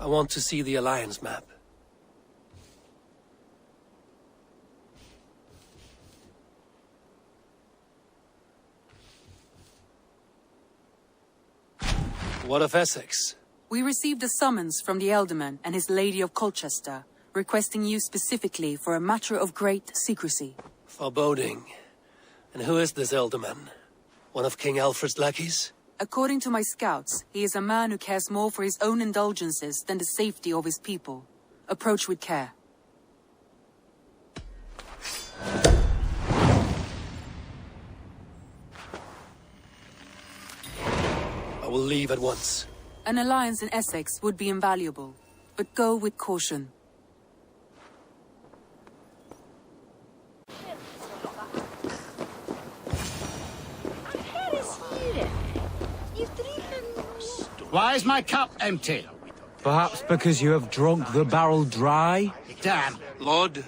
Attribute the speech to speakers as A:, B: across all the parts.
A: I want to see the Alliance map. What of Essex?
B: We received a summons from the Ealdorman and his Lady of Colchester, requesting you specifically for a matter of great secrecy.
A: Foreboding. And who is this Ealdorman? One of King Alfred's lackeys?
B: According to my scouts, he is a man who cares more for his own indulgences than the safety of his people. Approach with care.
A: I will leave at once.
B: An alliance in Essex would be invaluable, but go with caution.
C: Why is my cup empty?
D: Perhaps because you have drunk the barrel dry?
C: Damn.
A: Lord,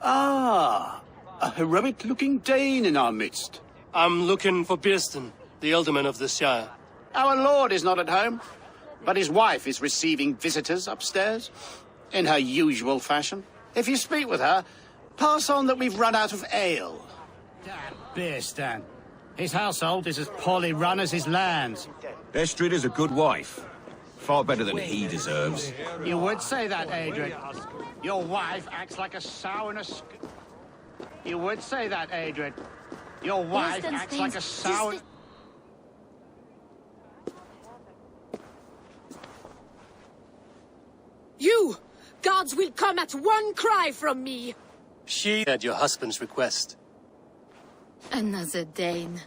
E: Ah, a heroic-looking Dane in our midst.
A: I'm looking for Bearston, the Ealdorman of the Shire.
C: Our lord is not at home, but his wife is receiving visitors upstairs, in her usual fashion. If you speak with her, pass on that we've run out of ale. Damn Bearstan. His household is as poorly run as his lands.
F: Estrid is a good wife. Far better than he deserves.
C: You would say that, Adrian. Your wife acts like a sow in a... You would say that, Adrian. Your wife acts like a sow...
G: You! Guards will come at one cry from me!
A: She at your husband's request.
G: Another Dane.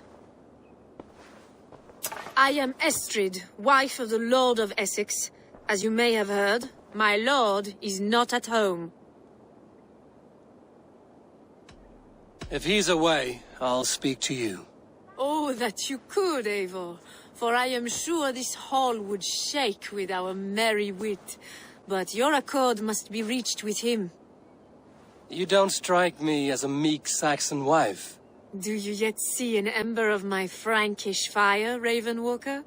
G: I am Estrid, wife of the Lord of Essex. As you may have heard, my lord is not at home.
A: If he's away, I'll speak to you.
G: Oh, that you could, Eivor, for I am sure this hall would shake with our merry wit. But your accord must be reached with him.
A: You don't strike me as a meek Saxon wife.
G: Do you yet see an ember of my Frankish fire, Ravenwalker?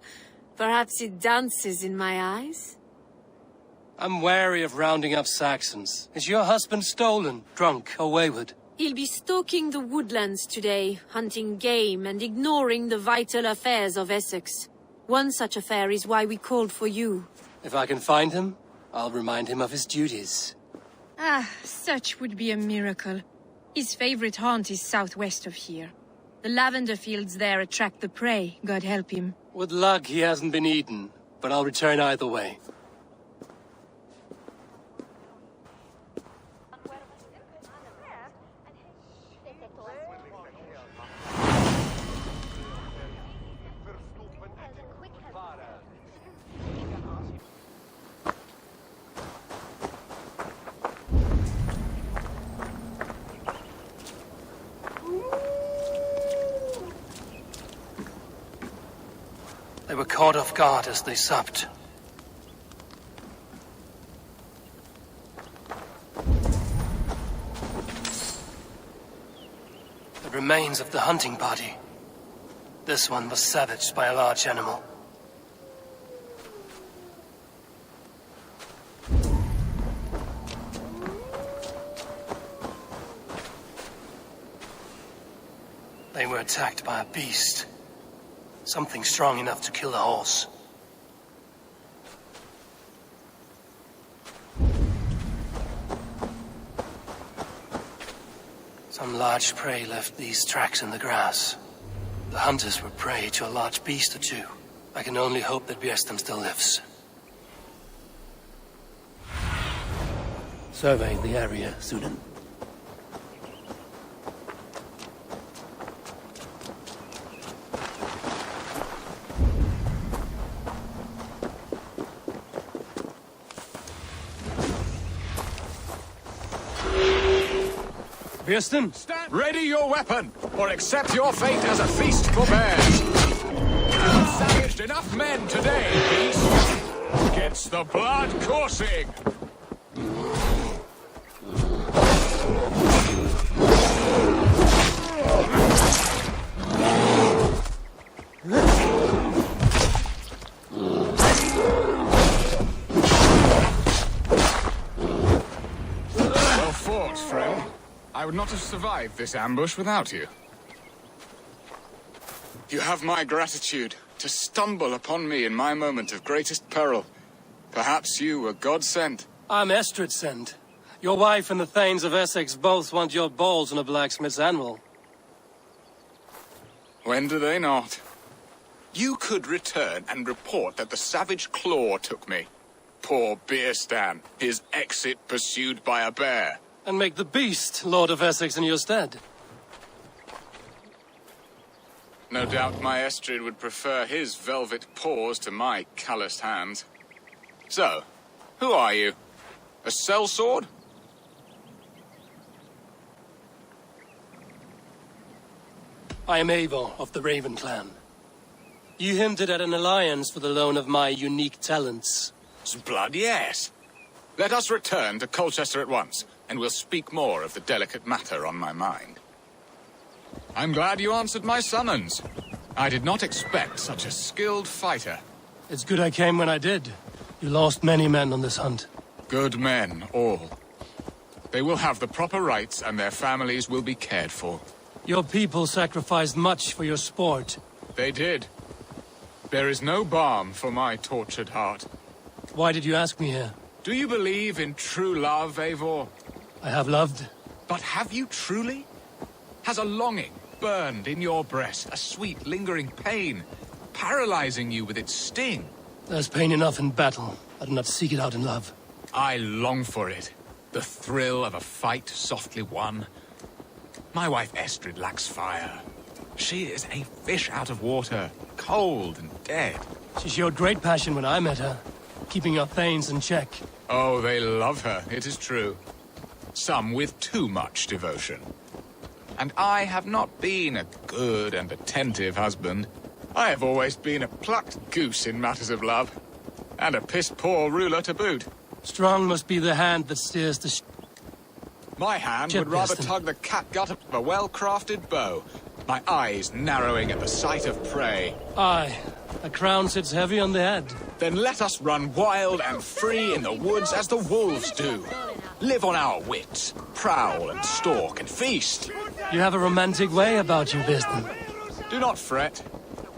G: Perhaps it dances in my eyes?
A: I'm wary of rounding up Saxons. Is your husband stolen, drunk, or wayward?
G: He'll be stalking the woodlands today, hunting game and ignoring the vital affairs of Essex. One such affair is why we called for you.
A: If I can find him, I'll remind him of his duties.
H: Ah, such would be a miracle. His favorite haunt is southwest of here. The lavender fields there attract the prey, God help him.
A: With luck, he hasn't been eaten, but I'll return either way. They were caught off guard as they supped. The remains of the hunting party. This one was savaged by a large animal. They were attacked by a beast. Something strong enough to kill a horse. Some large prey left these tracks in the grass. The hunters were prey to a large beast or two. I can only hope that Bearston still lives. Survey the area, Sudan. Bearston?
F: Ready your weapon, or accept your fate as a feast for bears. You've savaged enough men today, beast. Gets the blood coursing. not have survived this ambush without you. You have my gratitude to stumble upon me in my moment of greatest peril. Perhaps you were God-sent.
A: I'm Estrid sent. Your wife and the Thanes of Essex both want your balls on a blacksmith's anvil.
F: When do they not? You could return and report that the savage claw took me. Poor Beerstan, his exit pursued by a bear.
A: And make the beast Lord of Essex in your stead.
F: No doubt my Estrid would prefer his velvet paws to my calloused hands. So, who are you? A sellsword?
A: I am Eivor of the Raven clan. You hinted at an alliance for the loan of my unique talents.
F: Blood, yes. Let us return to Colchester at once, and we'll speak more of the delicate matter on my mind. I'm glad you answered my summons. I did not expect such a skilled fighter.
A: It's good I came when I did. You lost many men on this hunt.
F: Good men, all. They will have the proper rights, and their families will be cared for.
A: Your people sacrificed much for your sport.
F: They did. There is no balm for my tortured heart.
A: Why did you ask me here?
F: Do you believe in true love, Eivor?
A: I have loved.
F: But have you truly? Has a longing burned in your breast, a sweet, lingering pain, paralyzing you with its sting?
A: There's pain enough in battle. I do not seek it out in love.
F: I long for it. The thrill of a fight softly won. My wife Estrid lacks fire. She is a fish out of water, cold and dead.
A: She showed great passion when I met her, keeping your Thanes in check.
F: Oh, they love her, it is true. Some with too much devotion. And I have not been a good and attentive husband. I have always been a plucked goose in matters of love. And a piss-poor ruler to boot.
A: Strong must be the hand that steers the ship.
F: My hand would rather tug the catgut of a well-crafted bow, my eyes narrowing at the sight of prey.
A: Aye, a crown sits heavy on the head.
F: Then let us run wild and free in the woods as the wolves do. Live on our wits, prowl and stalk and feast.
A: You have a romantic way about you, Beerstan.
F: Do not fret.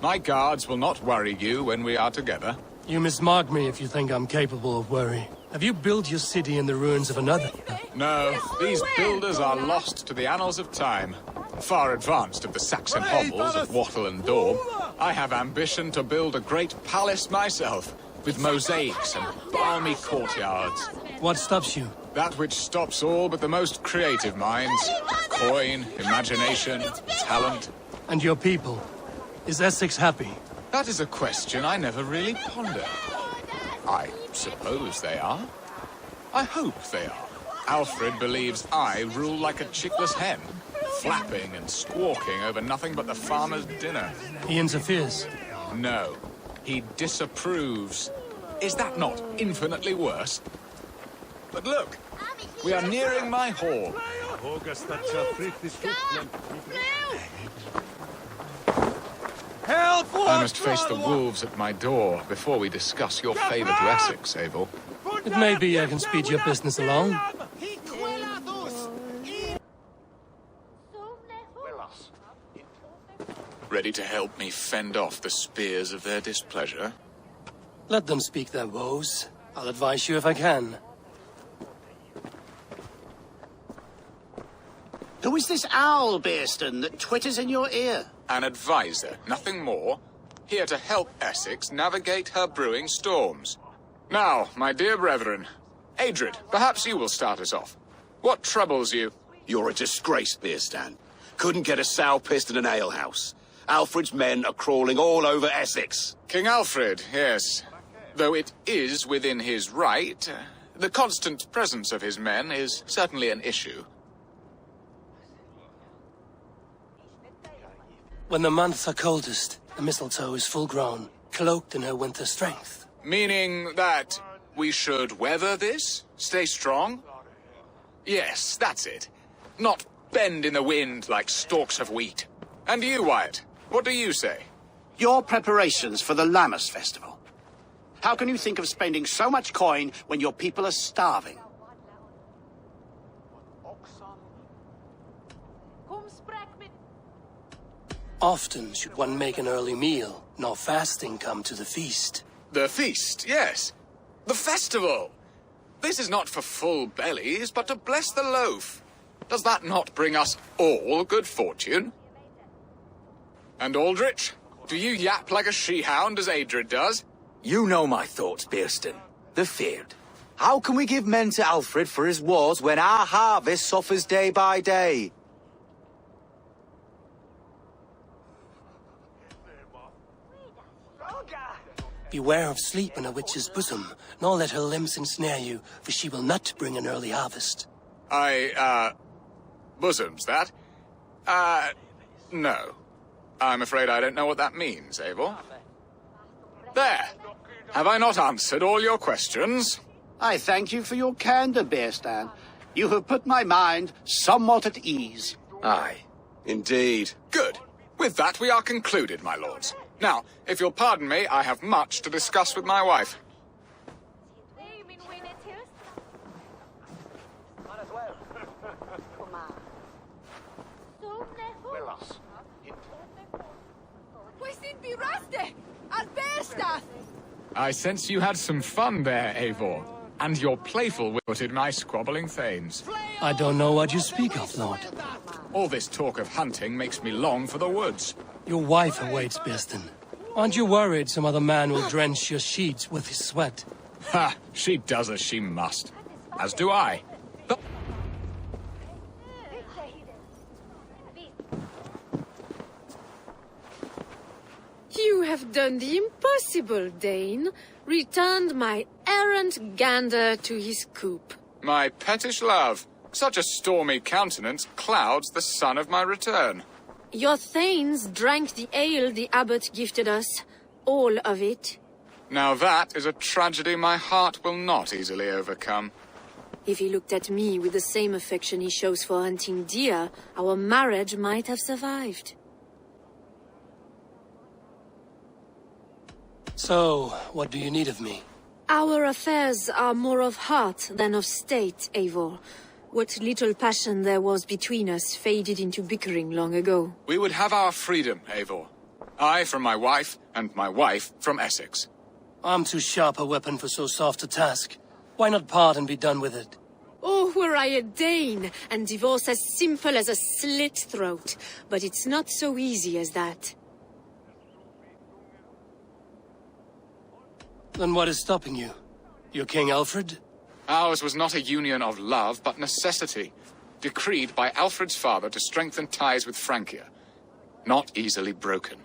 F: My guards will not worry you when we are together.
A: You mismark me if you think I'm capable of worry. Have you built your city in the ruins of another?
F: No, these builders are lost to the annals of time. Far advanced of the Saxon hovels of Wattle and Daub. I have ambition to build a great palace myself, with mosaics and balmy courtyards.
A: What stops you?
F: That which stops all but the most creative minds. Coin, imagination, talent.
A: And your people? Is Essex happy?
F: That is a question I never really pondered. I suppose they are. I hope they are. Alfred believes I rule like a chickless hen, flapping and squawking over nothing but the farmer's dinner.
A: He interferes?
F: No, he disapproves. Is that not infinitely worse? But look, we are nearing my hall.
A: Help!
F: I must face the wolves at my door before we discuss your favor to Essex, Eivor.
A: It may be I can speed your business along.
F: Ready to help me fend off the spears of their displeasure?
A: Let them speak their woes. I'll advise you if I can.
C: Who is this owl, Beerstan, that twitters in your ear?
F: An advisor, nothing more. Here to help Essex navigate her brewing storms. Now, my dear brethren, Adrid, perhaps you will start us off. What troubles you?
E: You're a disgrace, Beerstan. Couldn't get a sow pissed in an alehouse. Alfred's men are crawling all over Essex.
F: King Alfred, yes. Though it is within his right, the constant presence of his men is certainly an issue.
A: When the months are coldest, the mistletoe is full grown, cloaked in her winter strength.
F: Meaning that we should weather this? Stay strong? Yes, that's it. Not bend in the wind like stalks of wheat. And you, Wyatt, what do you say?
C: Your preparations for the Lammas festival. How can you think of spending so much coin when your people are starving?
A: Often should one make an early meal, nor fasting come to the feast.
F: The feast, yes. The festival! This is not for full bellies, but to bless the loaf. Does that not bring us all good fortune? And Aldrich, do you yap like a she-hound as Adred does?
I: You know my thoughts, Bearston. The feared. How can we give men to Alfred for his wars when our harvest suffers day by day?
A: Beware of sleep in a witch's bosom, nor let her limbs ensnare you, for she will not bring an early harvest.
F: Bosoms, that? No. I'm afraid I don't know what that means, Eivor. There! Have I not answered all your questions?
C: I thank you for your candor, Bearstan. You have put my mind somewhat at ease.
I: Aye.
E: Indeed.
F: Good. With that, we are concluded, my lords. Now, if you'll pardon me, I have much to discuss with my wife. I sense you had some fun there, Eivor. And your playful witted my squabbling thanes.
A: I don't know what you speak of, Lord.
F: All this talk of hunting makes me long for the woods.
A: Your wife awaits, Bearston. Aren't you worried some other man will drench your sheets with his sweat?
F: Ha! She does as she must. As do I. But
G: You have done the impossible, Dane. Returned my errant gander to his coop.
F: my pettish love, such a stormy countenance clouds the sun of my return.
G: Your thanes drank the ale the abbot gifted us. All of it.
F: Now that is a tragedy my heart will not easily overcome.
G: If he looked at me with the same affection he shows for hunting deer, our marriage might have survived.
A: So, what do you need of me?
G: Our affairs are more of heart than of state, Eivor. What little passion there was between us faded into bickering long ago.
F: We would have our freedom, Eivor. I from my wife, and my wife from Essex.
A: I'm too sharp a weapon for so soft a task. Why not part and be done with it?
G: Oh, were I a Dane, and divorce as simple as a slit throat. But it's not so easy as that.
A: Then what is stopping you? Your King Alfred?
F: Ours was not a union of love, but necessity, decreed by Alfred's father to strengthen ties with Francia. Not easily broken.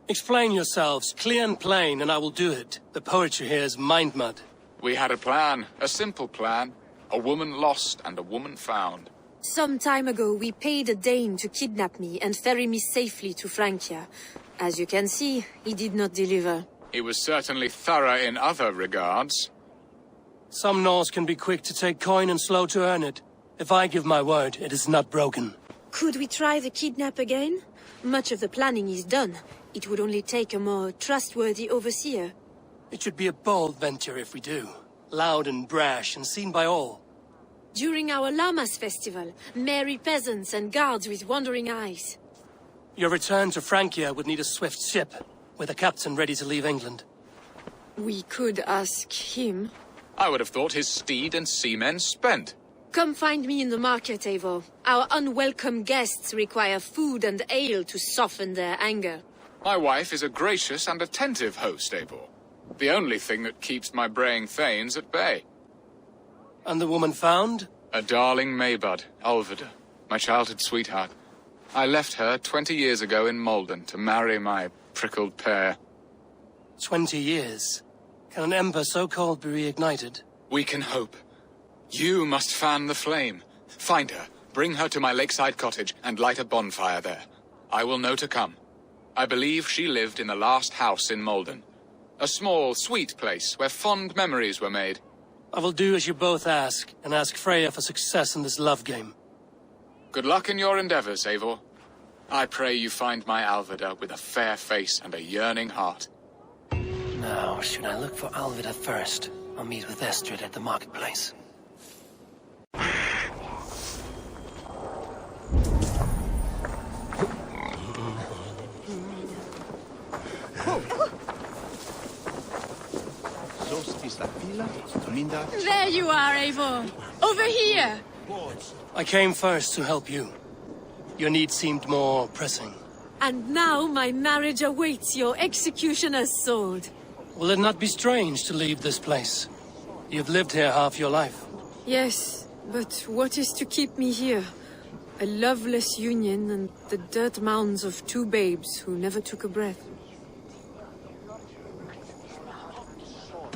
A: Explain yourselves, clear and plain, and I will do it. The poetry here is mind mud.
F: We had a plan, a simple plan. A woman lost and a woman found.
G: Some time ago, we paid a Dane to kidnap me and ferry me safely to Francia. As you can see, he did not deliver.
F: He was certainly thorough in other regards.
A: Some Norse can be quick to take coin and slow to earn it. If I give my word, it is not broken.
G: Could we try the kidnap again? Much of the planning is done. It would only take a more trustworthy overseer.
A: It should be a bold venture if we do. Loud and brash and seen by all.
G: During our Llamas festival, merry peasants and guards with wandering eyes.
A: Your return to Francia would need a swift ship, with a captain ready to leave England.
G: We could ask him.
F: I would have thought his steed and seamen spent.
G: Come find me in the market, Eivor. Our unwelcome guests require food and ale to soften their anger.
F: My wife is a gracious and attentive host, Eivor. The only thing that keeps my braying thanes at bay.
A: And the woman found?
F: A darling Maybud, Alvida, my childhood sweetheart. I left her 20 years ago in Malden to marry my prickled pear.
A: 20 years. Can an ember so cold be reignited?
F: We can hope. You must fan the flame. Find her, bring her to my lakeside cottage, and light a bonfire there. I will know to come. I believe she lived in the last house in Malden. A small, sweet place where fond memories were made.
A: I will do as you both ask, and ask Freya for success in this love game.
F: Good luck in your endeavors, Eivor. I pray you find my Alvida with a fair face and a yearning heart.
A: Now, should I look for Alvida first, or meet with Estrid at the marketplace?
G: There you are, Eivor. Over here.
A: I came first to help you. Your need seemed more pressing.
G: And now my marriage awaits your executioner's sword.
A: Will it not be strange to leave this place? You've lived here half your life.
G: Yes, but what is to keep me here? A loveless union and the dirt mounds of two babes who never took a breath.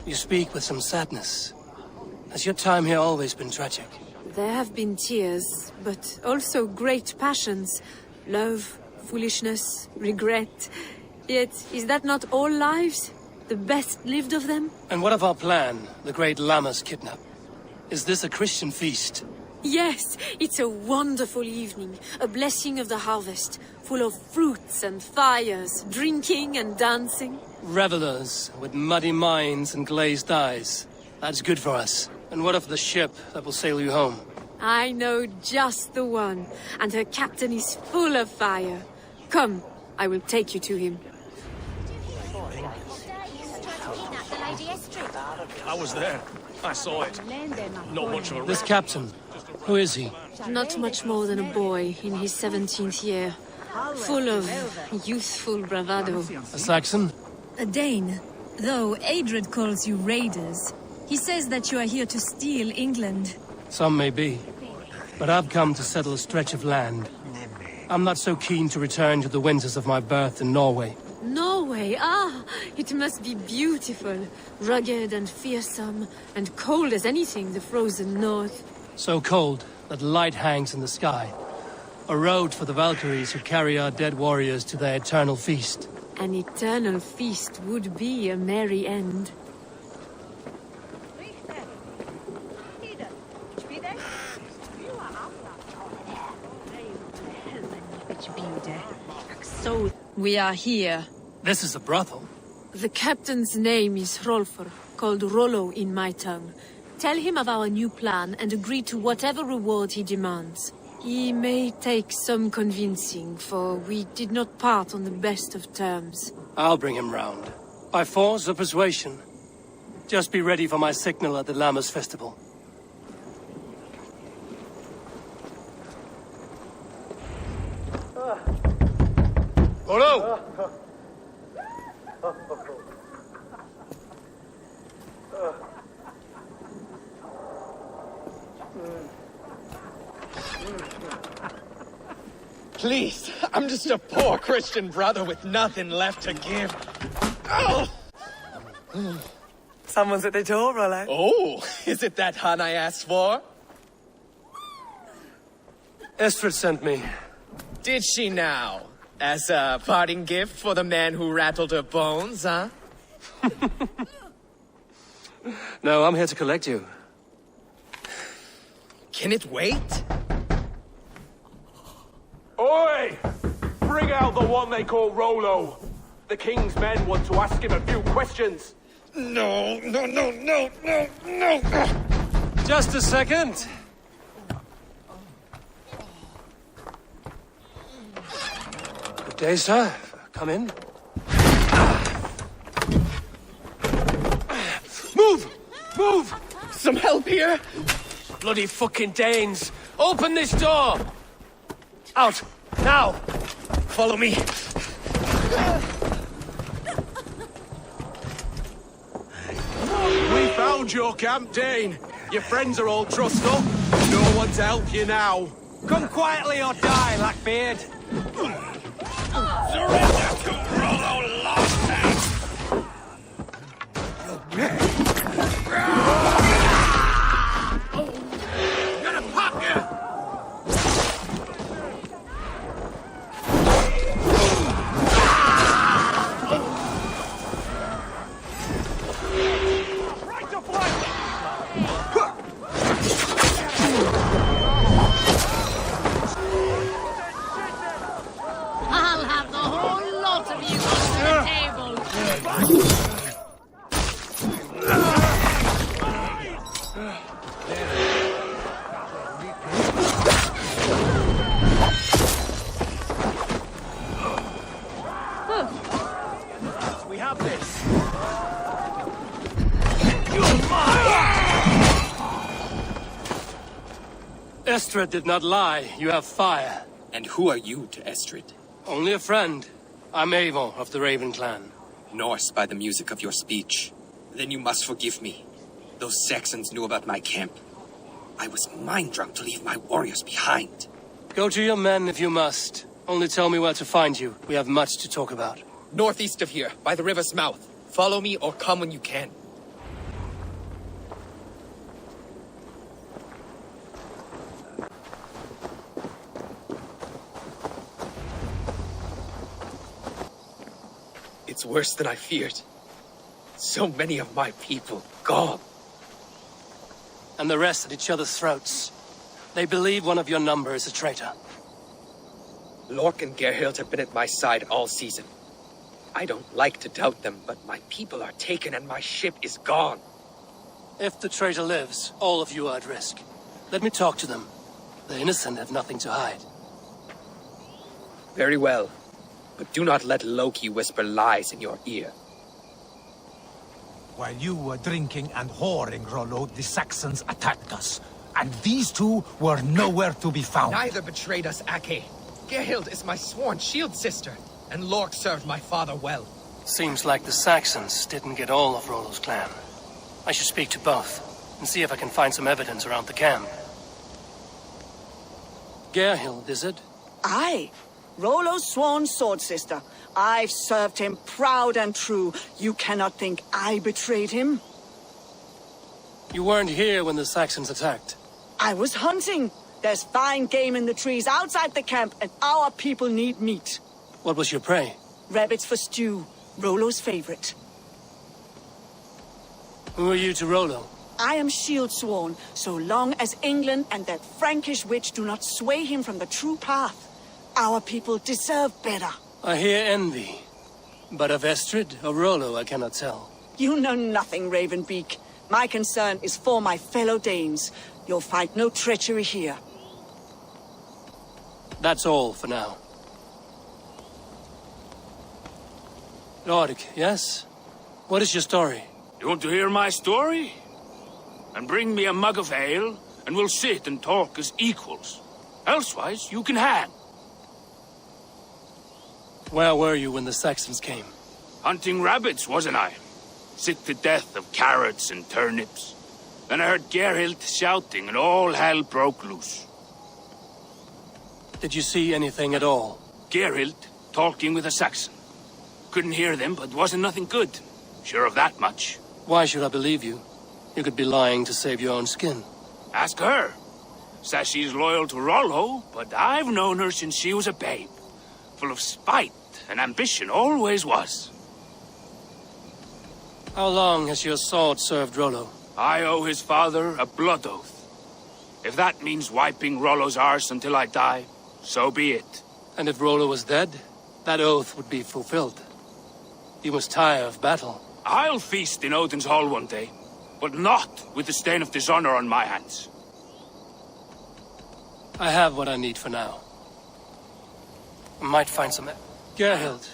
A: You speak with some sadness. Has your time here always been tragic?
G: There have been tears, but also great passions. Love, foolishness, regret. Yet, is that not all lives? The best lived of them?
A: And what of our plan, the great Lamma's kidnap? Is this a Christian feast?
G: Yes, it's a wonderful evening. A blessing of the harvest, full of fruits and fires, drinking and dancing.
A: Revelers with muddy minds and glazed eyes. That's good for us. And what of the ship that will sail you home?
G: I know just the one, and her captain is full of fire. Come, I will take you to him.
J: I was there. I saw it. Not much of a
A: This captain, who is he?
G: Not much more than a boy in his 17th year. Full of youthful bravado.
A: A Saxon?
H: A Dane. Though Adred calls you raiders. He says that you are here to steal England.
A: Some may be. But I've come to settle a stretch of land. I'm not so keen to return to the winters of my birth in Norway.
G: Norway, ah, it must be beautiful. Rugged and fearsome, and cold as anything the frozen north.
A: So cold that light hangs in the sky. A road for the Valkyries who carry our dead warriors to their eternal feast.
G: An eternal feast would be a merry end. So, we are here.
A: This is a brothel.
G: The captain's name is Rolfr, called Rollo in my tongue. Tell him of our new plan and agree to whatever reward he demands. He may take some convincing, for we did not part on the best of terms.
A: I'll bring him round. By force or persuasion. Just be ready for my signal at the Lammas festival. Rollo!
K: Please, I'm just a poor Christian brother with nothing left to give. Oh!
L: Someone's at the door, Rollo.
K: Oh, is it that hun I asked for?
A: Estrid sent me.
K: Did she now? As a parting gift for the man who rattled her bones, huh?
A: No, I'm here to collect you.
K: Can it wait?
J: Oi! Bring out the one they call Rollo. The king's men want to ask him a few questions.
K: No.
A: Just a second. Good day, sir. Come in. Move! Move!
K: Some help here?
A: Bloody fucking Danes! Open this door! Out! Now!
K: Follow me.
J: We found your camp, Dane. Your friends are all trussed up. No one to help you now.
L: Come quietly or die, Blackbeard.
J: Surrender to Rollo Longstaff! Gonna pop you! Right to flank!
G: I'll have the whole lot of you under the table.
J: have this.
A: Estrid did not lie. You have fire.
M: And who are you to Estrid?
A: Only a friend. I'm Avon of the Raven clan.
M: Norse by the music of your speech. Then you must forgive me. Those Saxons knew about my camp. I was mind-drunk to leave my warriors behind.
A: Go to your men if you must. Only tell me where to find you. We have much to talk about.
K: Northeast of here, by the river's mouth. Follow me or come when you can. It's worse than I feared. So many of my people gone.
A: And the rest at each other's throats. They believe one of your number is a traitor.
K: Lork and Gerhild have been at my side all season. I don't like to doubt them, but my people are taken and my ship is gone.
A: If the traitor lives, all of you are at risk. Let me talk to them. The innocent have nothing to hide.
K: Very well. But do not let Loki whisper lies in your ear.
D: While you were drinking and whoring, Rollo, the Saxons attacked us. And these two were nowhere to be found.
K: Neither betrayed us, Ake. Gerhild is my sworn shield sister, and Lork served my father well.
A: Seems like the Saxons didn't get all of Rollo's clan. I should speak to both, and see if I can find some evidence around the camp. Gerhild, is it?
N: Aye. Rollo's sworn sword sister. I've served him proud and true. You cannot think I betrayed him.
A: You weren't here when the Saxons attacked.
N: I was hunting. There's fine game in the trees outside the camp, and our people need meat.
A: What was your prey?
N: Rabbits for stew. Rollo's favorite.
A: Who are you to Rollo?
N: I am shield sworn, so long as England and that Frankish witch do not sway him from the true path. Our people deserve better.
A: I hear envy. But of Estrid or Rollo, I cannot tell.
N: You know nothing, Ravenbeak. My concern is for my fellow Danes. You'll find no treachery here.
A: That's all for now. Lord, yes? What is your story?
O: You want to hear my story? And bring me a mug of ale, and we'll sit and talk as equals. Elsewise, you can hang.
A: Where were you when the Saxons came?
O: Hunting rabbits, wasn't I? Sick to death of carrots and turnips. Then I heard Gerhild shouting, and all hell broke loose.
A: Did you see anything at all?
O: Gerhild talking with a Saxon. Couldn't hear them, but wasn't nothing good. Sure of that much.
A: Why should I believe you? You could be lying to save your own skin.
O: Ask her. Says she's loyal to Rollo, but I've known her since she was a babe. Full of spite and ambition, always was.
A: How long has your sword served Rollo?
O: I owe his father a blood oath. If that means wiping Rollo's arse until I die, so be it.
A: And if Rollo was dead, that oath would be fulfilled. You must tire of battle.
O: I'll feast in Odin's hall one day, but not with the stain of dishonor on my hands.
A: I have what I need for now. I might find some... Gerhild,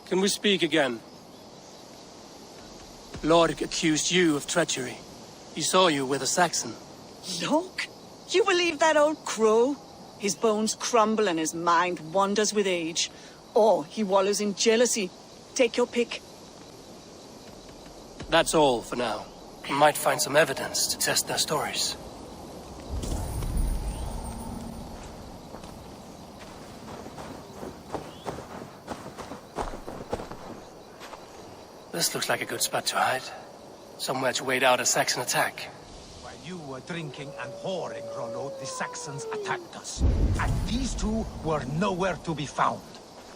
A: can we speak again? Lord accused you of treachery. He saw you with a Saxon.
N: Look, you believe that old crow? His bones crumble and his mind wanders with age. Or he wallows in jealousy. Take your pick.
A: That's all for now. I might find some evidence to test their stories. This looks like a good spot to hide. Somewhere to wait out a Saxon attack.
D: While you were drinking and whoring, Rollo, the Saxons attacked us. And these two were nowhere to be found.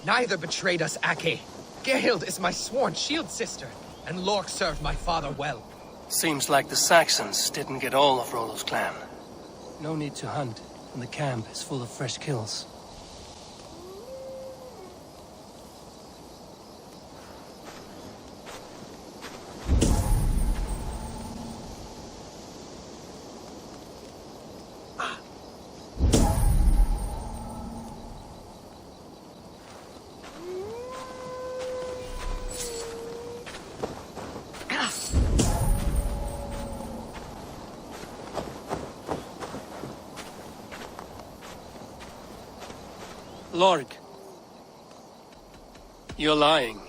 K: Neither betrayed us, Ake. Gerhild is my sworn shield sister, and Lork served my father well.
A: Seems like the Saxons didn't get all of Rollo's clan. No need to hunt, and the camp is full of fresh kills. Lorg. You're lying.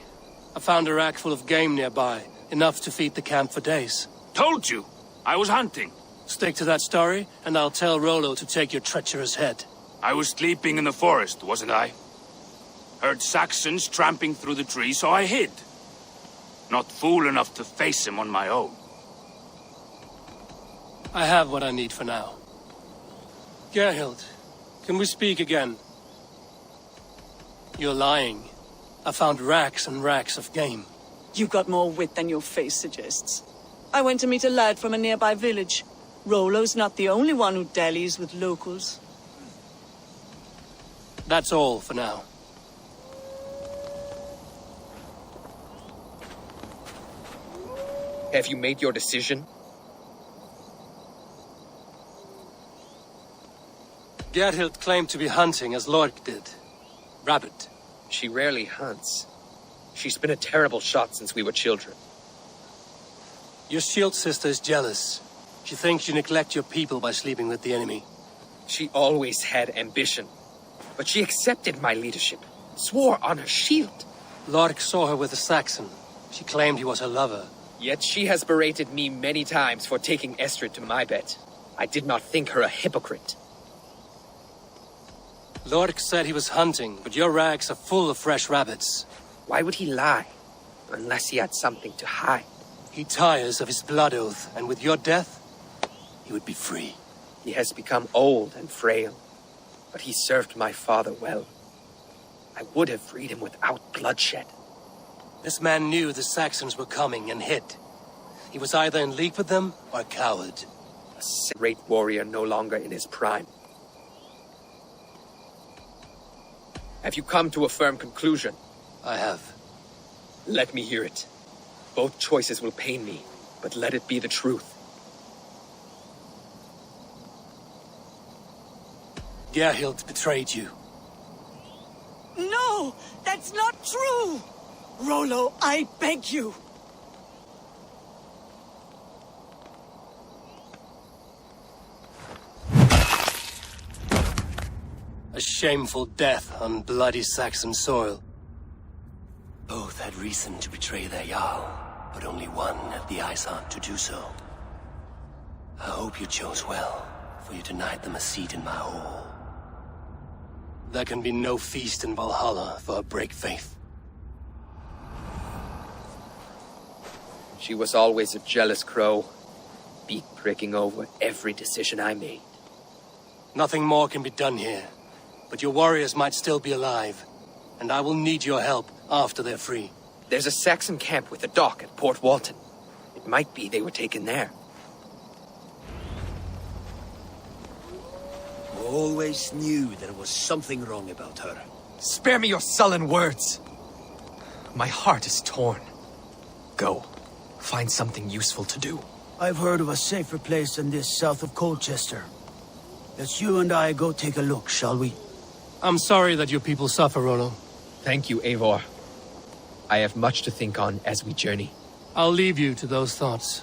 A: I found a rack full of game nearby, enough to feed the camp for days.
O: Told you! I was hunting.
A: Stick to that story, and I'll tell Rollo to take your treacherous head.
O: I was sleeping in the forest, wasn't I? Heard Saxons tramping through the trees, so I hid. Not fool enough to face him on my own.
A: I have what I need for now. Gerhild, can we speak again? You're lying. I found racks and racks of game.
N: You got more wit than your face suggests. I went to meet a lad from a nearby village. Rollo's not the only one who dallies with locals.
A: That's all for now.
K: Have you made your decision?
A: Gerhild claimed to be hunting as Lorg did. Rabbit.
K: She rarely hunts. She's been a terrible shot since we were children.
A: Your shield sister is jealous. She thinks you neglect your people by sleeping with the enemy.
K: She always had ambition. But she accepted my leadership. Swore on her shield.
A: Lorg saw her with a Saxon. She claimed he was her lover.
K: Yet she has berated me many times for taking Estrid to my bed. I did not think her a hypocrite.
A: Lorg said he was hunting, but your rags are full of fresh rabbits.
K: Why would he lie? Unless he had something to hide.
A: He tires of his blood oath, and with your death, he would be free.
K: He has become old and frail, but he served my father well. I would have freed him without bloodshed.
A: This man knew the Saxons were coming and hid. He was either in league with them or a coward.
K: A great warrior no longer in his prime. Have you come to a firm conclusion?
A: I have.
K: Let me hear it. Both choices will pain me, but let it be the truth.
A: Gerhild betrayed you.
N: No! That's not true! Rollo, I beg you!
A: A shameful death on bloody Saxon soil. Both had reason to betray their Jarl, but only one had the eyes on to do so. I hope you chose well, for you denied them a seat in my hall. There can be no feast in Valhalla for a break faith.
K: She was always a jealous crow, beak pricking over every decision I made.
A: Nothing more can be done here, but your warriors might still be alive, and I will need your help after they're free.
K: There's a Saxon camp with a dock at Port Walton. It might be they were taken there.
P: Always knew there was something wrong about her.
M: Spare me your sullen words. My heart is torn. Go. Find something useful to do.
P: I've heard of a safer place than this south of Colchester. Let's you and I go take a look, shall we?
A: I'm sorry that your people suffer, Rollo.
K: Thank you, Eivor. I have much to think on as we journey.
A: I'll leave you to those thoughts.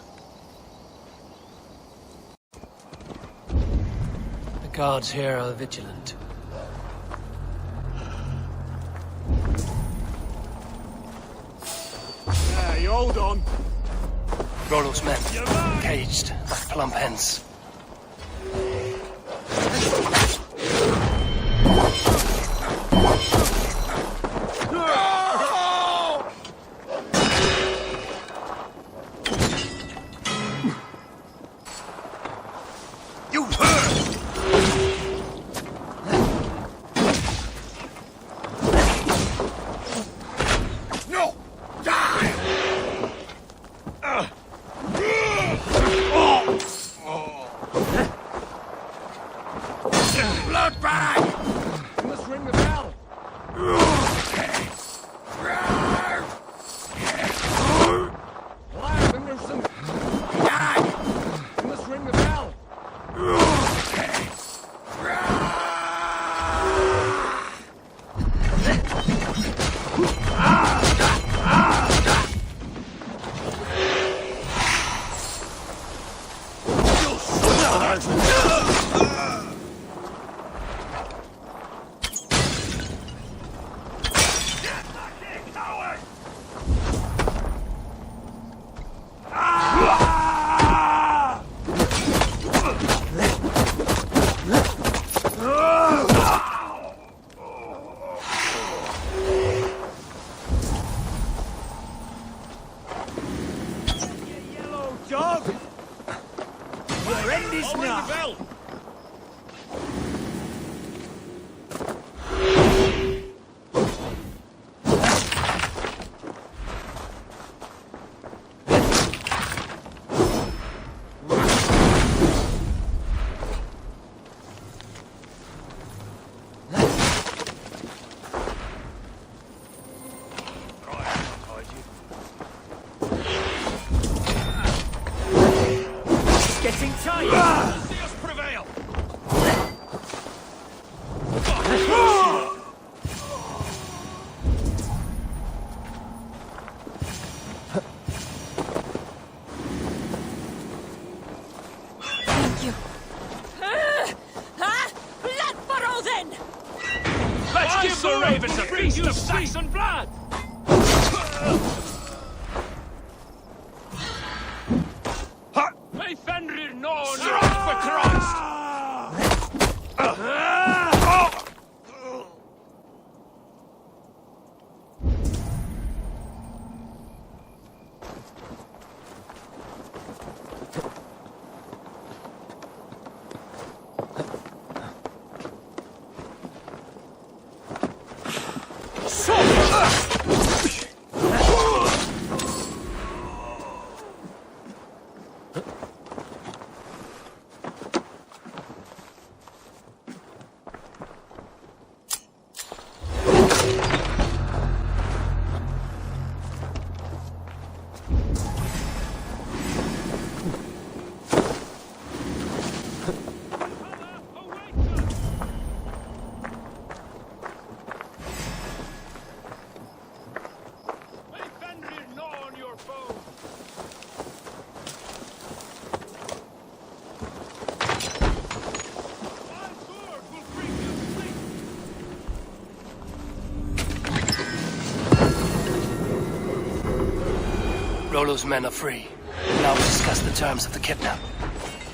A: The guards here are vigilant.
J: Yeah, you hold on.
A: Rollo's men, caged like plump hens.
L: dog! Your end is now! Getting tight! See us prevail!
G: Thank you. Blood furrow then!
J: Let's give the ravens a feast of Saxon blood! May Fenrir know for Christ!
A: Rollo's men are free. Now we discuss the terms of the kidnap.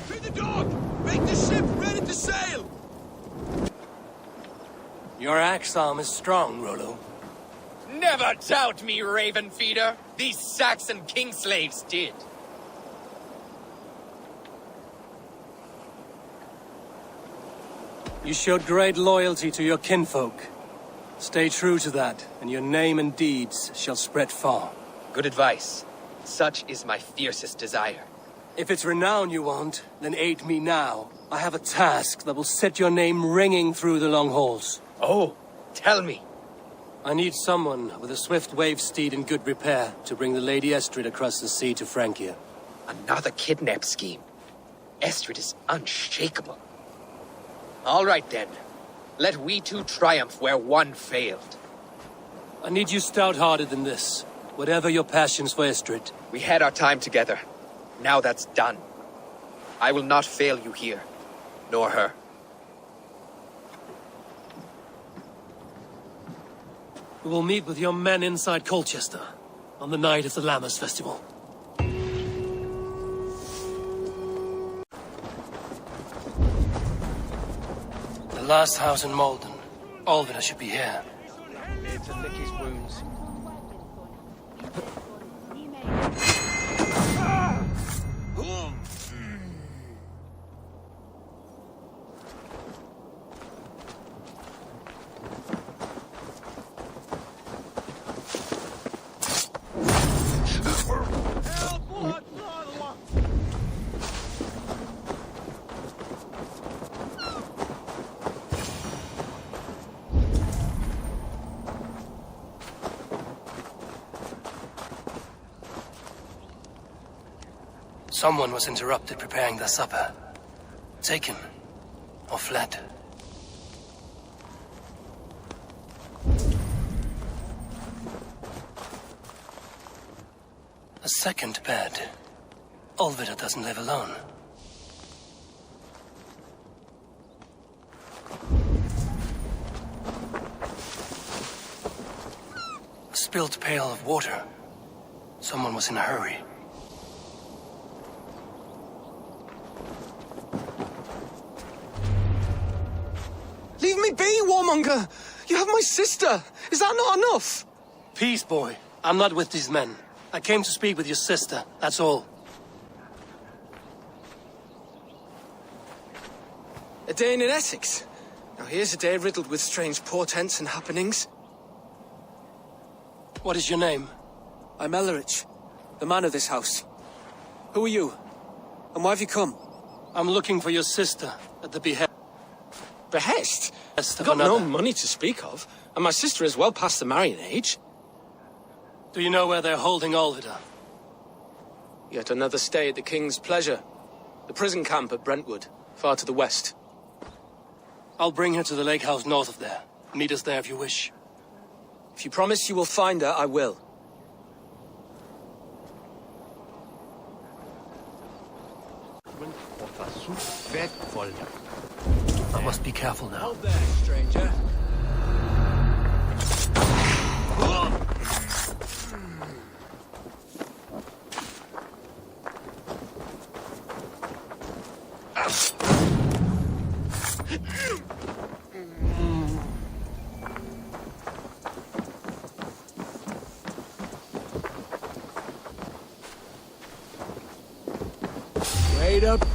E: To the dog! Make the ship ready to sail!
A: Your axe arm is strong, Rollo.
M: Never doubt me, Raven Feeder. These Saxon kingslaves did.
A: You showed great loyalty to your kinfolk. Stay true to that, and your name and deeds shall spread far.
M: Good advice. Such is my fiercest desire.
A: If it's renown you want, then aid me now. I have a task that will set your name ringing through the long halls.
M: Oh, tell me.
A: I need someone with a swift wave steed in good repair to bring the Lady Estrid across the sea to Francia.
M: Another kidnap scheme. Estrid is unshakable. All right then. Let we two triumph where one failed.
A: I need you stout-hearted in this. Whatever your passions for Estrid.
M: We had our time together. Now that's done. I will not fail you here, nor her.
A: We will meet with your men inside Colchester on the night of the Lammas Festival. The last house in Malden. Olvina should be here.
K: Here to lick his wounds.
A: Someone was interrupted preparing their supper. Taken. Or fled. A second bed. Olvida doesn't live alone. A spilled pail of water. Someone was in a hurry.
I: Leave me be, warmonger! You have my sister! Is that not enough?
A: Peace, boy. I'm not with these men. I came to speak with your sister, that's all.
K: A day in Essex. Now here's a day riddled with strange portents and happenings.
A: What is your name?
K: I'm Ellerich, the man of this house. Who are you? And why have you come?
A: I'm looking for your sister at the behest.
K: Behest?
A: Of
K: I've got no
A: another.
K: money to speak of, and my sister is well past the marrying age.
A: Do you know where they're holding Alvida?
K: Yet another stay at the King's pleasure. The prison camp at Brentwood, far to the west.
A: I'll bring her to the lake house north of there. Meet us there if you wish.
K: If you promise you will find her, I will.
A: I must be careful now.
K: Hold there, stranger.
A: Wait up.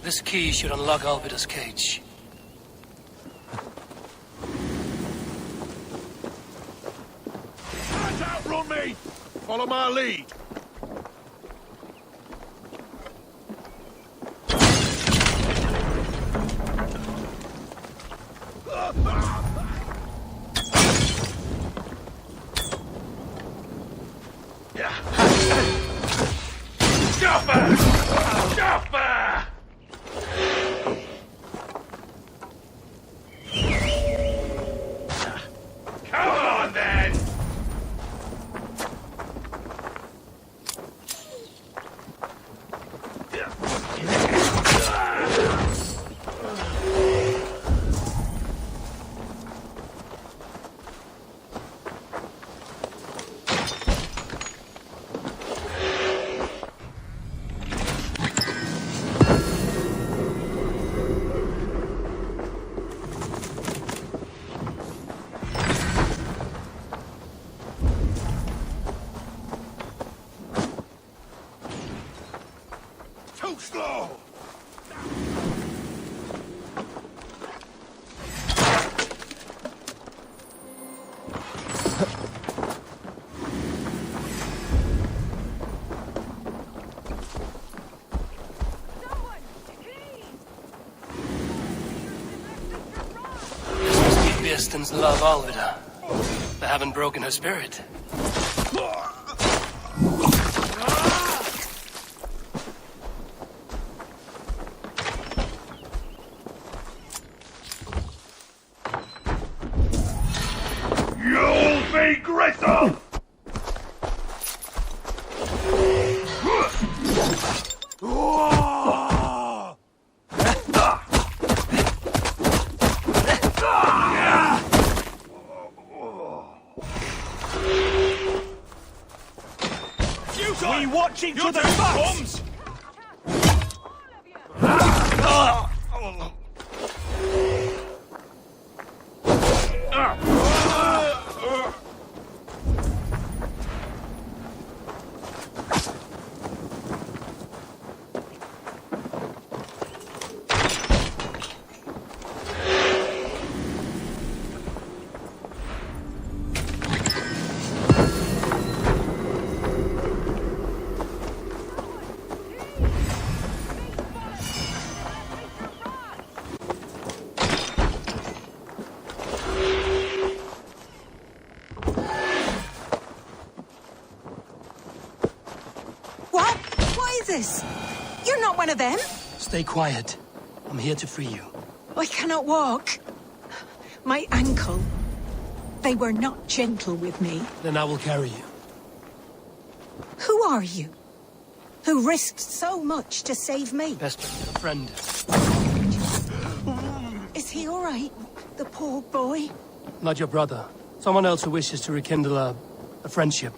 A: This key should unlock Alvida's cage.
J: Can't outrun me! Follow my lead. Stop her! Stop her! Come on, then! Too slow!
A: Bearstons love Alvida. They haven't broken her spirit.
J: You'll be gristle!
L: Be watching for the butts!
Q: What? What is this? You're not one of them?
A: Stay quiet. I'm here to free you.
Q: I cannot walk. My ankle. They were not gentle with me.
A: Then I will carry you.
Q: Who are you? Who risked so much to save me?
A: Best friend.
Q: Is he all right? The poor boy?
A: Not your brother. Someone else who wishes to rekindle a friendship.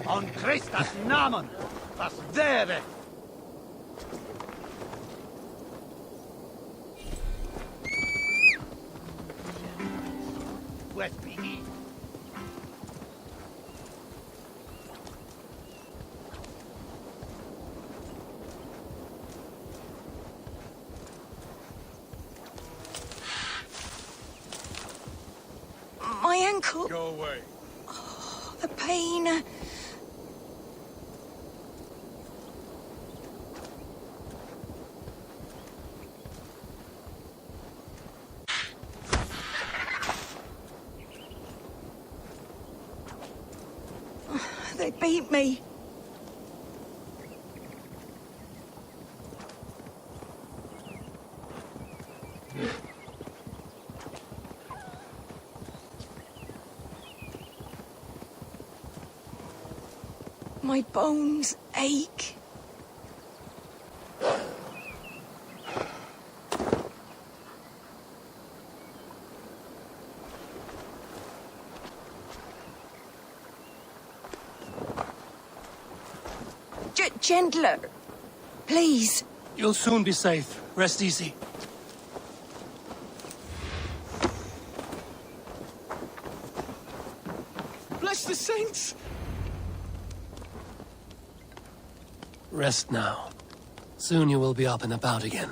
L: On Christus Namen! Was wäre? Let me eat.
Q: My ankle.
L: Go away.
Q: Oh, the pain. They beat me. My bones ache. Gentler. Please.
A: You'll soon be safe. Rest easy.
K: Bless the saints!
A: Rest now. Soon you will be up and about again.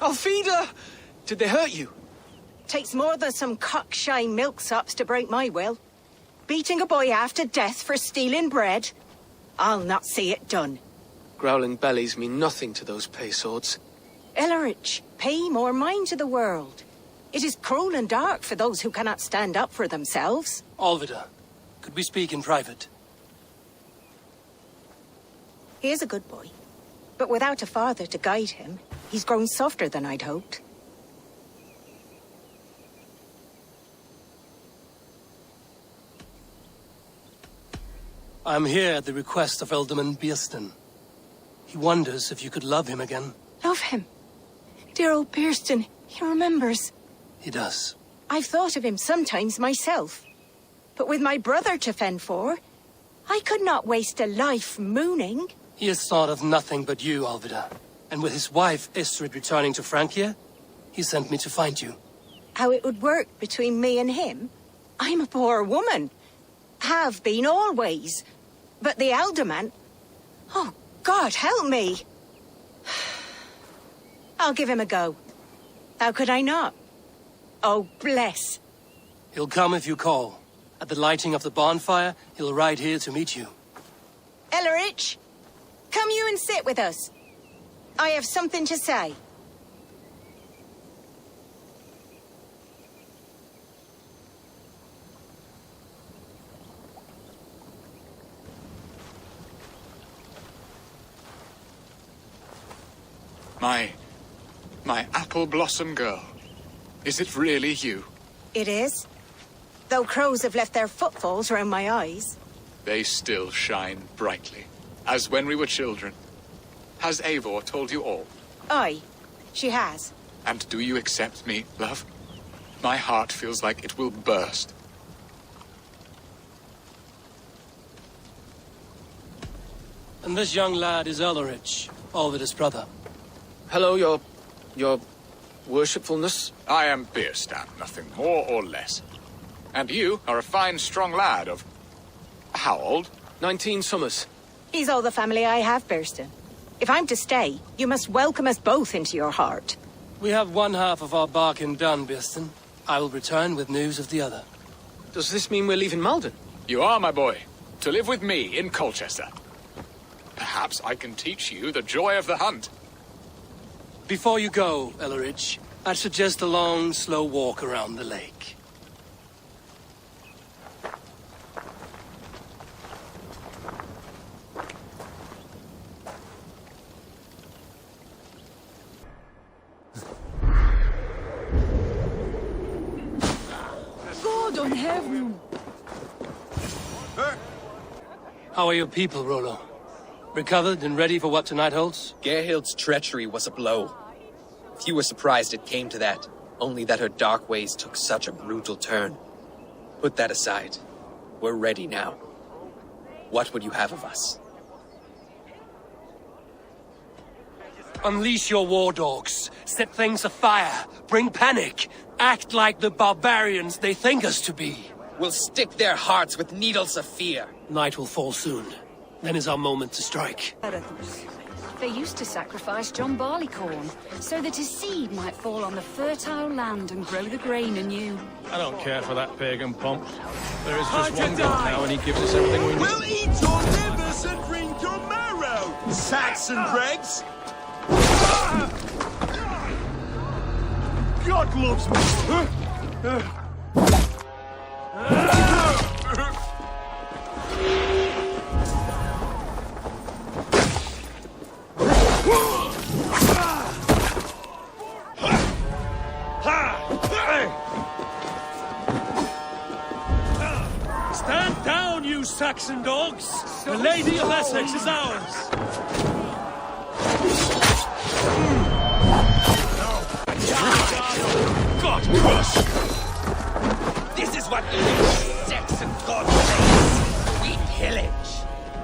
K: Alfida! Did they hurt you?
Q: Takes more than some cockshy milksops to break my will. Beating a boy half to death for stealing bread? I'll not see it done.
K: Growling bellies mean nothing to those pay swords.
Q: Ellerich, pay more mind to the world. It is cruel and dark for those who cannot stand up for themselves.
A: Alvida, could we speak in private?
Q: He is a good boy. But without a father to guide him, he's grown softer than I'd hoped.
A: I'm here at the request of Alderman Bierston. He wonders if you could love him again.
Q: Love him? Dear old Bierston, he remembers.
A: He does.
Q: I've thought of him sometimes myself. But with my brother to fend for, I could not waste a life mooning.
A: He has thought of nothing but you, Alvida. And with his wife, Estrid, returning to Francia, he sent me to find you.
Q: How it would work between me and him? I'm a poor woman. Have been always. But the alderman... Oh, God, help me! I'll give him a go. How could I not? Oh, bless.
A: He'll come if you call. At the lighting of the bonfire, he'll ride here to meet you.
Q: Ellerich, come you and sit with us. I have something to say.
F: My apple blossom girl. Is it really you?
Q: It is. Though crows have left their footfalls round my eyes.
F: They still shine brightly, as when we were children. Has Eivor told you all?
Q: Aye, she has.
F: And do you accept me, love? My heart feels like it will burst.
A: And this young lad is Elrich, Olvid's brother.
K: Hello, your worshipfulness.
F: I am Bierstan, nothing more or less. And you are a fine, strong lad of... how old?
K: 19 summers.
Q: He's all the family I have, Burston. If I'm to stay, you must welcome us both into your heart.
A: We have one half of our bargain done, Bierston. I will return with news of the other.
K: Does this mean we're leaving Malden?
F: You are, my boy, to live with me in Colchester. Perhaps I can teach you the joy of the hunt.
A: Before you go, Elrich, I'd suggest a long, slow walk around the lake.
B: God on heaven!
A: How are your people, Rollo? Recovered and ready for what tonight holds?
K: Gerhild's treachery was a blow. Few were surprised it came to that, only that her dark ways took such a brutal turn. Put that aside. We're ready now. What would you have of us?
A: Unleash your war dogs. Set things afire. Bring panic. Act like the barbarians they think us to be.
K: We'll stick their hearts with needles of fear.
A: Night will fall soon. Then is our moment to strike.
R: They used to sacrifice John Barleycorn, so that his seed might fall on the fertile land and grow the grain anew.
S: I don't care for that pagan pomp. There is just one God now, and he gives us everything we need.
L: We'll eat your livers and drink your marrow, Saxon dregs! God loves me!
A: Stand down, you Saxon dogs! The Lady of Essexe is ours!
L: God crush!
K: This is what we Saxon God says. We pillage.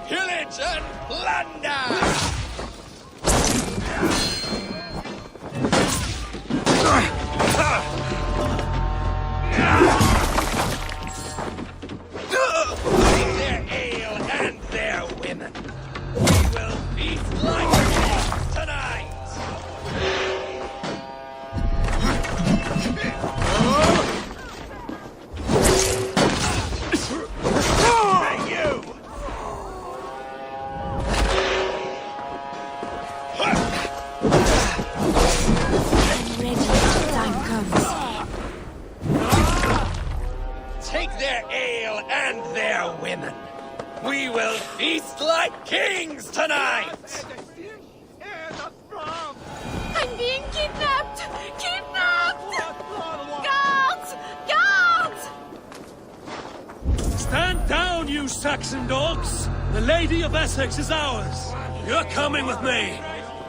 L: Pillage and plunder!
K: Their ale and their women. We will feast like kings tonight.
L: Hey, you!
R: Ready when the time comes.
K: Take their ale and their women. We will feast like kings tonight.
G: I'm being kidnapped! Kidnapped! Guards! Guards!
A: Stand down, you Saxon dogs! The Lady of Essexe is ours! You're coming with me!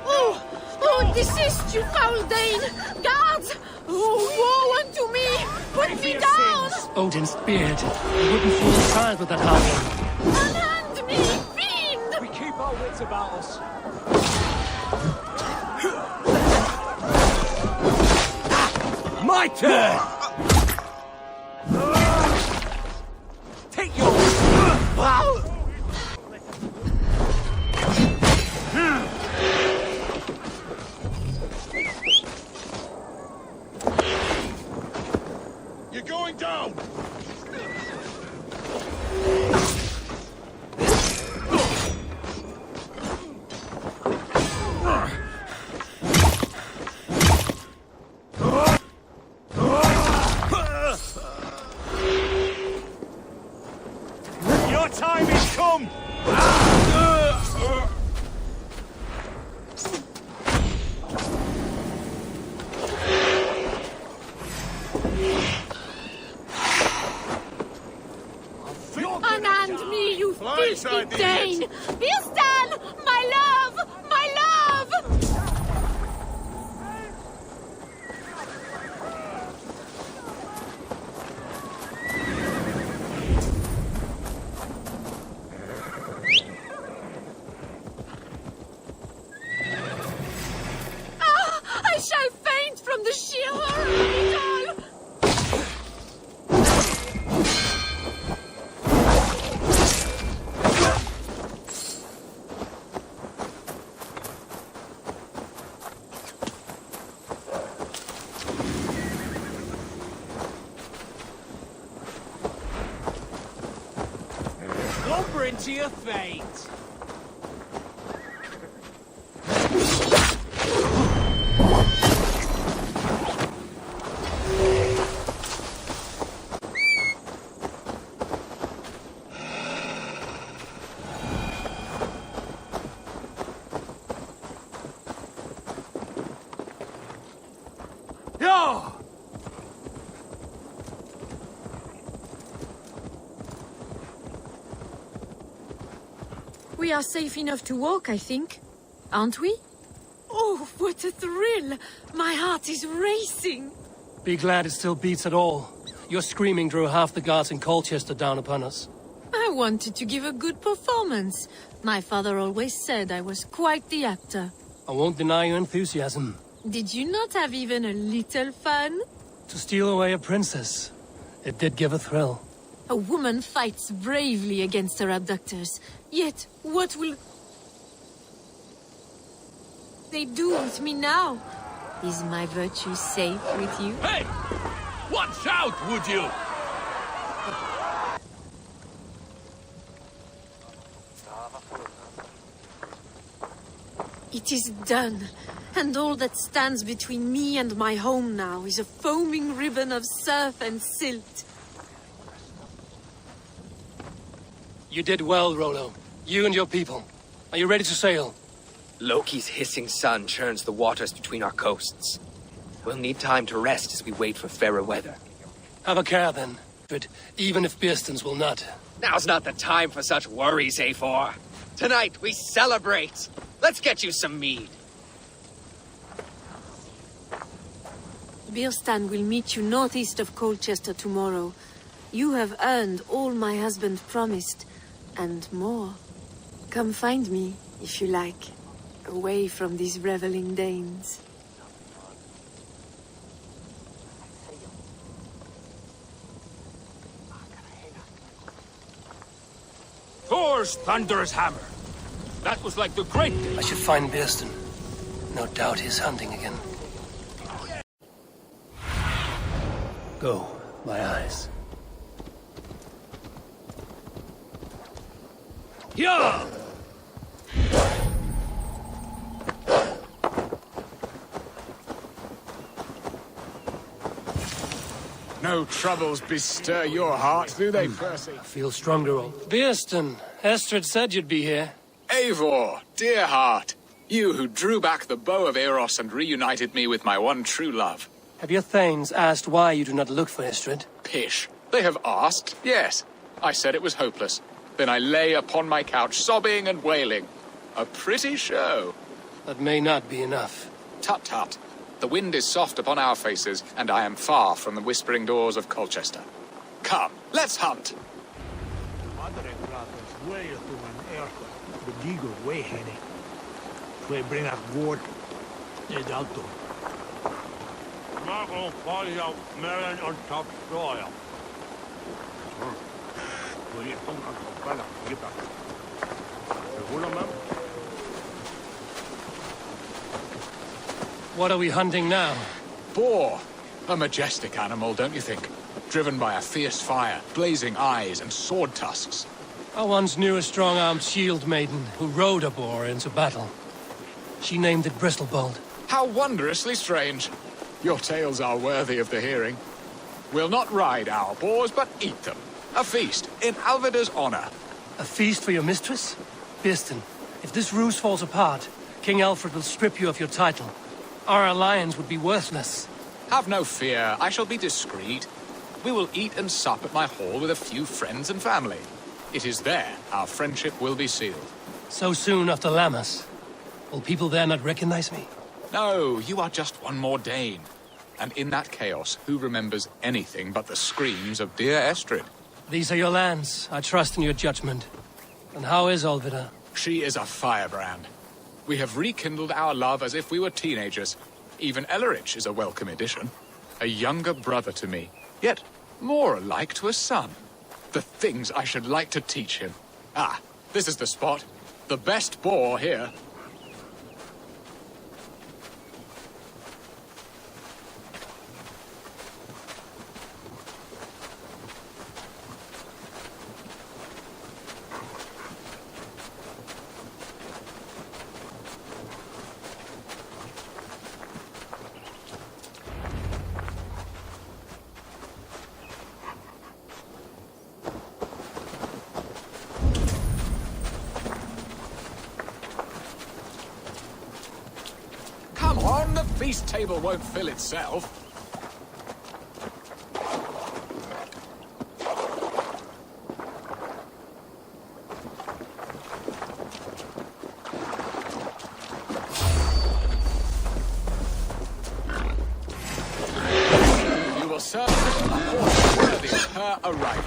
G: Oh! Oh, desist, you foul Dane! Guards! Oh, woe unto me! Put me down!
A: Odin's beard. You wouldn't fool the child with that halberd.
G: Unhand me, fiend!
J: We keep our wits about us.
L: My turn! Take your... You're going down! Your time has come!
G: Unhand me, you filthy Dane! Bilstan! My love! My love! I shall faint from the sheer horror of it all!
T: Lumber into your fate! Yo!
G: We are safe enough to walk, I think. Aren't we? Oh, what a thrill! My heart is racing!
A: Be glad it still beats at all. Your screaming drew half the guards in Colchester down upon us.
G: I wanted to give a good performance. My father always said I was quite the actor.
A: I won't deny your enthusiasm.
G: Did you not have even a little fun?
A: To steal away a princess. It did give a thrill.
G: A woman fights bravely against her abductors. Yet, what will they do with me now? Is my virtue safe with you?
J: Hey! Watch out, would you?
G: It is done. And all that stands between me and my home now is a foaming ribbon of surf and silt.
A: You did well, Rollo. You and your people. Are you ready to sail?
K: Loki's hissing sun churns the waters between our coasts. We'll need time to rest as we wait for fairer weather.
A: Have a care, then. But even if Bearstons will not.
K: Now's not the time for such worries, A4. Tonight, we celebrate. Let's get you some mead.
G: Birstan will meet you northeast of Colchester tomorrow. You have earned all my husband promised, and more. Come find me, if you like, away from these reveling Danes.
J: Thor's thunderous hammer. That was like the great day.
A: I should find Bearston. No doubt he's hunting again. Go, my eyes.
J: Yeah!
F: No troubles bestir your heart, do they, Percy?
A: I feel stronger, old. Bearston, Estrid said you'd be here.
F: Eivor, dear heart, you who drew back the bow of Eros and reunited me with my one true love.
A: Have your thanes asked why you do not look for Estrid?
F: Pish. They have asked, yes. I said it was hopeless. Then I lay upon my couch, sobbing and wailing. A pretty show.
A: That may not be enough.
F: Tut tut. The wind is soft upon our faces, and I am far from the whispering doors of Colchester. Come, let's hunt.
A: What are we hunting now?
F: Boar. A majestic animal, don't you think? Driven by a fierce fire, blazing eyes, and sword tusks.
A: I once knew a strong-armed shield maiden who rode a boar into battle. She named it Bristlebolt.
F: How wondrously strange. Your tales are worthy of the hearing. We'll not ride our boars, but eat them. A feast, in Alvida's honor.
A: A feast for your mistress? Bearston, if this ruse falls apart, King Alfred will strip you of your title. Our alliance would be worthless.
F: Have no fear, I shall be discreet. We will eat and sup at my hall with a few friends and family. It is there our friendship will be sealed.
A: So soon after Lammas? Will people there not recognize me?
F: No, you are just one more Dane. And in that chaos, who remembers anything but the screams of dear Estrid?
A: These are your lands. I trust in your judgment. And how is Olvida?
F: She is a firebrand. We have rekindled our love as if we were teenagers. Even Ellerich is a welcome addition. A younger brother to me, yet more alike to a son. The things I should like to teach him. Ah, this is the spot. The best boar here. Come on, the feast table won't fill itself. You will serve a horse worthy of her arrival.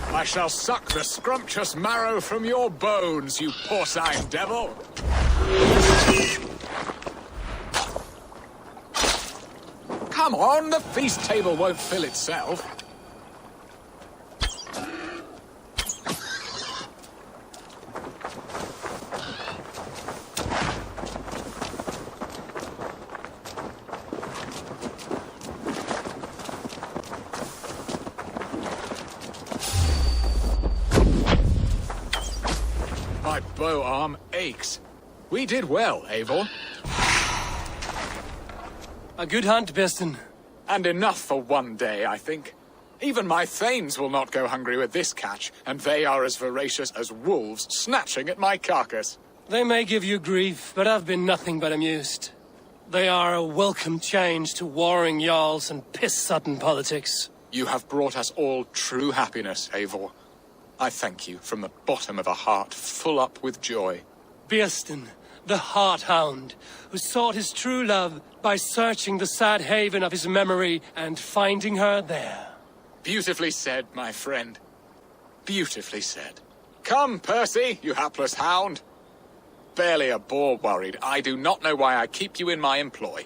F: I shall suck the scrumptious marrow from your bones, you porcine devil! Come on, the feast table won't fill itself. My bow arm aches. We did well, Eivor.
A: A good hunt, Birsten.
F: And enough for one day, I think. Even my thanes will not go hungry with this catch, and they are as voracious as wolves snatching at my carcass.
A: They may give you grief, but I've been nothing but amused. They are a welcome change to warring jarls and piss-sodden politics.
F: You have brought us all true happiness, Eivor. I thank you from the bottom of a heart full up with joy.
A: Birsten, the Heart-Hound, who sought his true love by searching the sad haven of his memory and finding her there.
F: Beautifully said, my friend. Beautifully said. Come, Percy, you hapless hound. Barely a boar worried. I do not know why I keep you in my employ.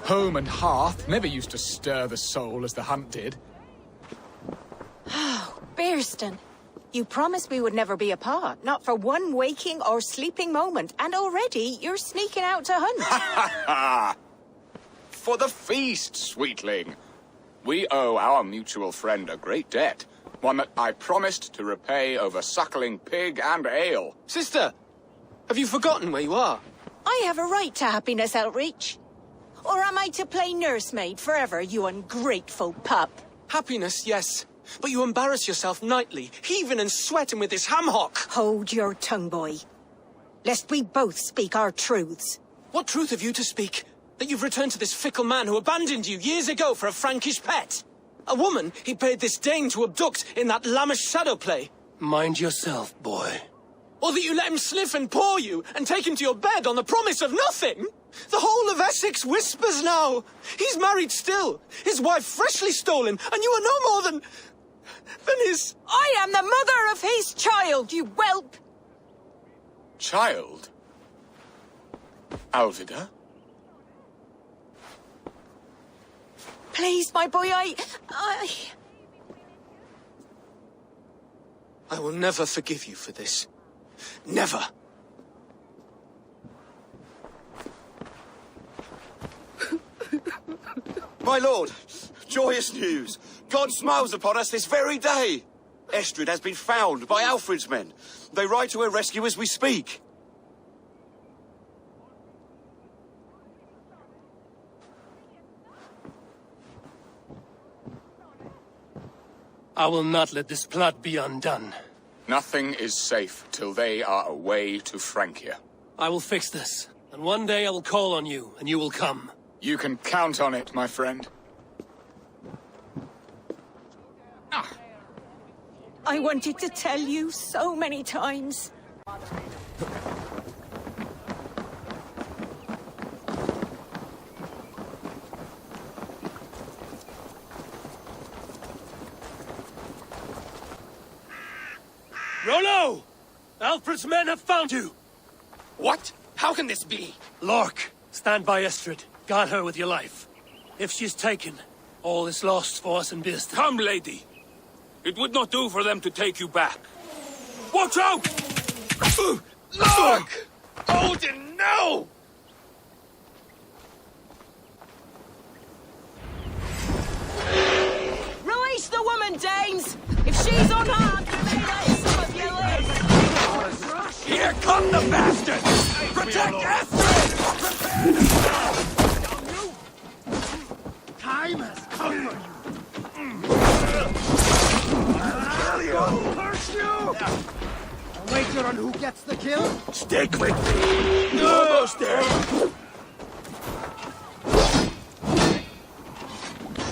F: Home and hearth never used to stir the soul as the hunt did.
Q: Oh, Birsten, you promised we would never be apart, not for one waking or sleeping moment, and already you're sneaking out to hunt.
F: Ha! For the feast, sweetling. We owe our mutual friend a great debt, one that I promised to repay over suckling pig and ale.
K: Sister, have you forgotten where you are?
Q: I have a right to happiness, Outreach. Or am I to play nursemaid forever, you ungrateful pup?
K: Happiness, yes. But you embarrass yourself nightly, heaving and sweating with this ham-hock.
Q: Hold your tongue, boy. Lest we both speak our truths.
K: What truth have you to speak? That you've returned to this fickle man who abandoned you years ago for a Frankish pet? A woman he paid this Dane to abduct in that lammish shadow play?
A: Mind yourself, boy.
K: Or that you let him sniff and paw you and take him to your bed on the promise of nothing? The whole of Essex whispers now. He's married still. His wife freshly stolen, and you are no more than his...
Q: I am the mother of his child, you whelp!
F: Child? Alvida?
Q: Please, my boy, I
K: will never forgive you for this. Never.
E: My lord, joyous news. God smiles upon us this very day. Estrid has been found by Alfred's men. They ride to her rescue as we speak.
A: I will not let this plot be undone.
F: Nothing is safe till they are away to Francia.
A: I will fix this, and one day I will call on you, and you will come.
F: You can count on it, my friend.
Q: I wanted to tell you so many times.
A: Rollo! Alfred's men have found you!
M: What? How can this be?
A: Lork, stand by Estrid. Guard her with your life. If she's taken, all is lost for us in Bearston.
O: Come, lady. It would not do for them to take you back. Watch out!
M: Look! Odin, no!
Q: Release the woman, Danes! If she's unharmed, we may let some of you live!
O: Here come the bastards! Protect Estrid!
L: Time has come for you.
T: Kill you! Curse you! A wager on who gets the kill?
L: Stick with me. Almost there.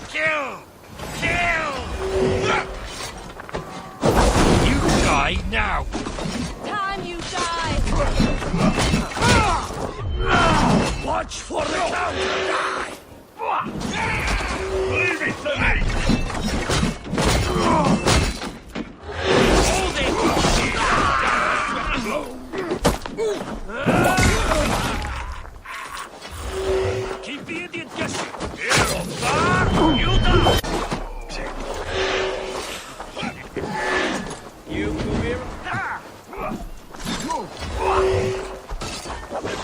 T: Kill! Kill! You die now!
Q: Time you die!
T: Watch for the counter! Leave it to me! Hold it! Keep the idiot guessing! Here, Obar! You die! You move here.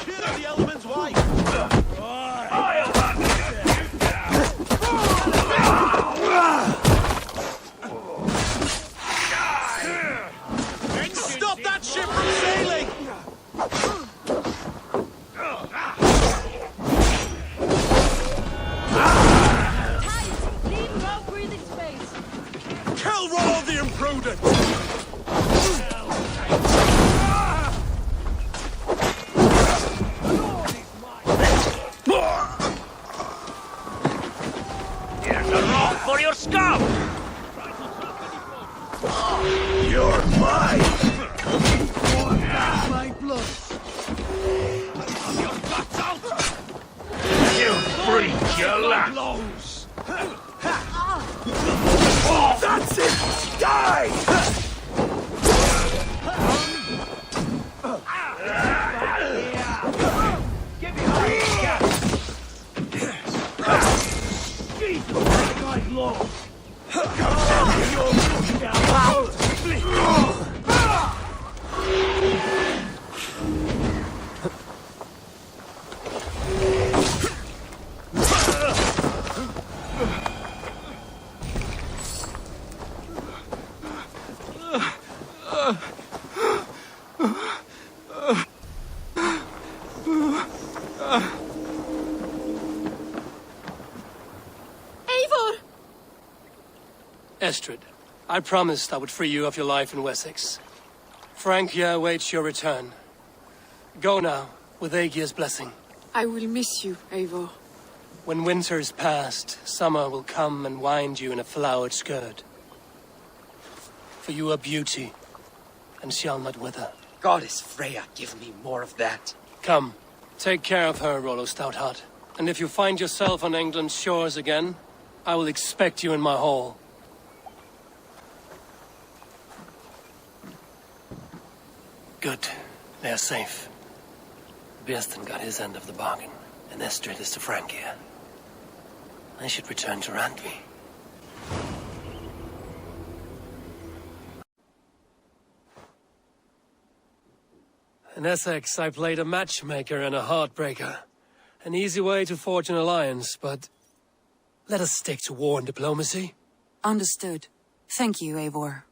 L: Kill the element's wife. Stop that ship from sailing!
Q: Leave no breathing space!
L: Kill Rollo the imprudent!
T: Here's a rock for your scalp!
L: You're mine!
T: My blood! Your guts out! You freak, you laugh!
L: That's it! Die!
T: Give me my blow!
G: Eivor!
A: Estrid, I promised I would free you of your life in Essexe. Francia awaits your return. Go now, with Aegir's blessing.
G: I will miss you, Eivor.
A: When winter is past, summer will come and wind you in a flowered skirt. For you are beauty, and shall not wither.
K: Goddess Freya, give me more of that.
A: Come, take care of her, Rollo Stoutheart. And if you find yourself on England's shores again, I will expect you in my hall. Good. They are safe. Bearston got his end of the bargain, and Estrid is to Francia. I should return to Randvi. In Essex, I played a matchmaker and a heartbreaker. An easy way to forge an alliance, but Let us stick to war and diplomacy.
B: Understood. Thank you, Eivor.